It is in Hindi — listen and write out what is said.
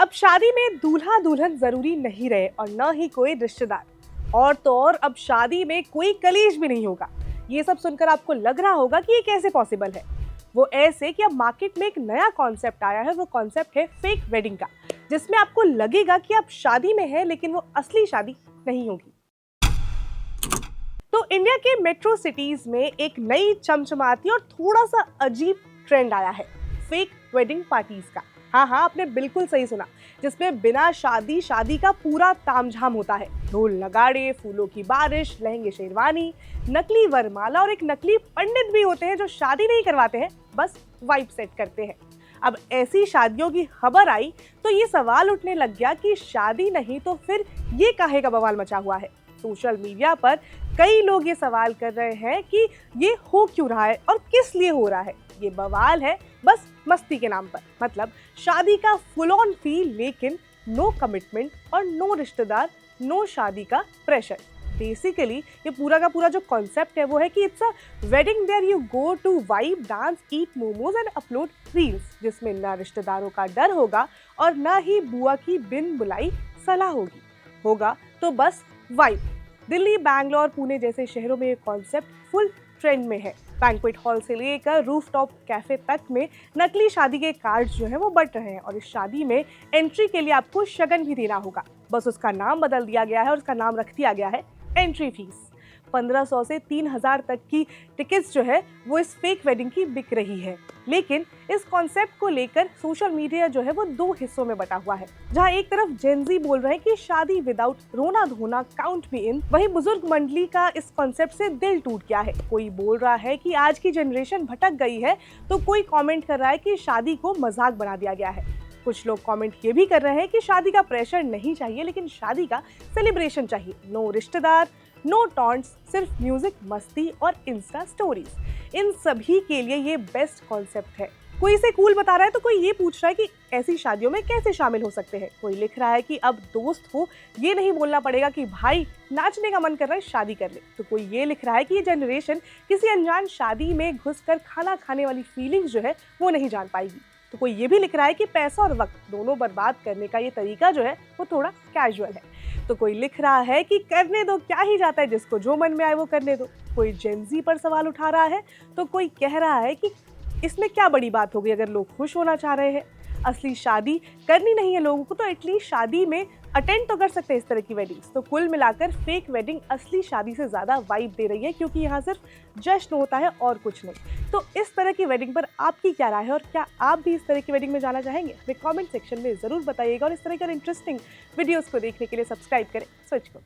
अब शादी में दूल्हा दुल्हन जरूरी नहीं रहे और न ही कोई रिश्तेदार, और तो और अब शादी में कोई कलेश भी नहीं होगा। ये सब सुनकर आपको लग रहा होगा कि ये कैसे पॉसिबल है। वो ऐसे कि अब मार्केट में एक नया कॉन्सेप्ट आया है। वो कॉन्सेप्ट है फेक वेडिंग का, जिसमें आपको लगेगा कि आप शादी में है लेकिन वो असली शादी नहीं होगी। तो इंडिया के मेट्रो सिटीज में एक नई चमचमाती और थोड़ा सा अजीब ट्रेंड आया है, फेक वेडिंग पार्टीज का। हाँ, आपने बिल्कुल सही सुना, जिसमें बिना शादी का पूरा तामझाम होता है। ढोल नगाड़े, फूलों की बारिश, लहंगे शेरवानी, नकली वरमाला और एक नकली पंडित भी होते हैं जो शादी नहीं करवाते हैं, बस वाइब सेट करते हैं। अब ऐसी शादियों की खबर आई तो ये सवाल उठने लग गया कि शादी नहीं तो फिर ये काहे का बवाल मचा हुआ है। सोशल मीडिया पर कई लोग ये सवाल कर रहे हैं कि ये हो क्यों रहा है और किस लिए हो रहा है। ये बवाल है बस मस्ती के नाम पर, मतलब शादी का फुल ऑन फील लेकिन नो कमिटमेंट और नो रिश्तेदार, नो शादी का प्रेशर। बेसिकली ये पूरा का पूरा जो कॉन्सेप्ट है वो है कि it's a wedding where you go to vibe, dance, eat momos and upload reels, जिसमें ना रिश्तेदारों का डर होगा और ना ही बुआ की बिन बुलाई सलाह होगा तो बस वाइब। दिल्ली, बैंगलोर, पुणे जैसे शहरों में ये कॉन्सेप्ट फुल ट्रेंड में है। बैंक्वेट हॉल से लेकर रूफटॉप कैफे तक में नकली शादी के कार्ड्स जो हैं वो बंट रहे हैं, और इस शादी में एंट्री के लिए आपको शगन भी देना होगा। बस उसका नाम बदल दिया गया है और उसका नाम रख दिया गया है एंट्री फीस। 1500 से 3000 तक की टिकट्स जो है वो इस फेक वेडिंग की बिक रही है। लेकिन इस कॉन्सेप्ट को लेकर सोशल मीडिया जो है वो दो हिस्सों में बटा हुआ है, जहां एक तरफ जेनजी बोल रहे हैं कि शादी विदाउट रोना धोना काउंट भी इन, वहीं बुजुर्ग मंडली का इस कॉन्सेप्ट से दिल टूट गया है। कोई बोल रहा है कि आज की जनरेशन भटक गई है, तो कोई कॉमेंट कर रहा है कि शादी को मजाक बना दिया गया है। कुछ लोग कमेंट ये भी कर रहे हैं कि शादी का प्रेशर नहीं चाहिए लेकिन शादी का सेलिब्रेशन चाहिए। नो रिश्तेदार, नो टॉन्ट्स, सिर्फ म्यूजिक, मस्ती और इंस्टा स्टोरीज। इन सभी के लिए ये बेस्ट कॉन्सेप्ट है। कोई इसे कूल बता रहा है तो कोई ये पूछ रहा है कि ऐसी शादियों में कैसे शामिल हो सकते हैं। कोई लिख रहा है कि अब दोस्त को ये नहीं बोलना पड़ेगा कि भाई नाचने का मन कर रहा है शादी कर ले। तो कोई ये लिख रहा है कि ये जनरेशन किसी अनजान शादी में घुसकर खाना खाने वाली फीलिंग्स जो है वो नहीं जान पाएगी। तो कोई ये भी लिख रहा है कि पैसा और वक्त दोनों बर्बाद करने का ये तरीका जो है वो थोड़ा कैजुअल है। तो कोई लिख रहा है कि करने दो, क्या ही जाता है, जिसको जो मन में आए वो करने दो। कोई जेनजी पर सवाल उठा रहा है तो कोई कह रहा है कि इसमें क्या बड़ी बात होगी अगर लोग खुश होना चाह रहे हैं। असली शादी करनी नहीं है लोगों को तो एटलीस्ट शादी में अटेंड तो कर सकते हैं इस तरह की वेडिंग्स। तो कुल मिलाकर फेक वेडिंग असली शादी से ज़्यादा वाइब दे रही है, क्योंकि यहाँ सिर्फ जश्न होता है और कुछ नहीं। तो इस तरह की वेडिंग पर आपकी क्या राय है और क्या आप भी इस तरह की वेडिंग में जाना चाहेंगे? हमें कमेंट सेक्शन में ज़रूर बताइएगा और इस तरह के इंटरेस्टिंग वीडियोज़ को देखने के लिए सब्सक्राइब करें स्विच को।